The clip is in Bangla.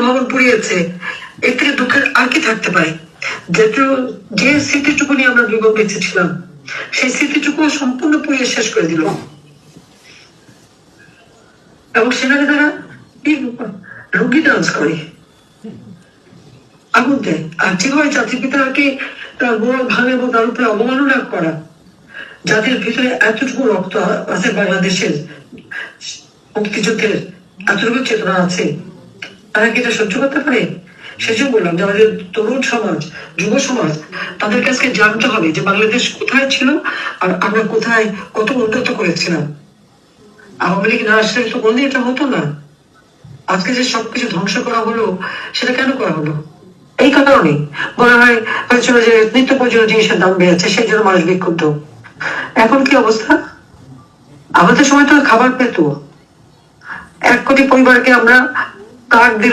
ভবন পুড়িয়েছে, এর থেকে দুঃখের আর কি থাকতে পারে? যেহেতু যে স্মৃতিটুকু নিয়ে আমরা দুর্গ বেঁচেছিলাম, সেই স্মৃতিটুকু সম্পূর্ণ পুড়িয়ে শেষ করে দিল। এবং সেখানে তারা রুগী ডান্স করে, আগুন দেয়। আর যেভাবে জাতির পিতাকে গোড় ভাঙে এবং তার উপরে অবমাননা করা, জাতির ভিতরে এতটুকু রক্ত আছে, বাংলাদেশের মুক্তিযুদ্ধের এতটুকু চেতনা আছে, তারা কি এটা সহ্য করতে পারে? সেজন্য বললাম যে আমাদের তরুণ সমাজ, যুব সমাজ, তাদের কাছে জানতে হবে যে বাংলাদেশ কোথায় ছিল আর আমরা কোথায় কত উন্নত করেছিলাম। আওয়ামী লীগ না আসলে তো কোনদিন এটা হতো না। আজকে যে সবকিছু ধ্বংস করা হলো, সেটা কেন করা হলো? এই কারণে বলা হয় হয়েছিল যে নিত্য প্রয়োজনীয় জিনিসের দাম বেড়েছে, সেই জন্য মানুষ বিক্ষুব্ধ। এখন কি অবস্থা? আমাদের সময় তো খাবার পেত, 1 কোটি পরিবারকে আমরা কার্ড দিলাম।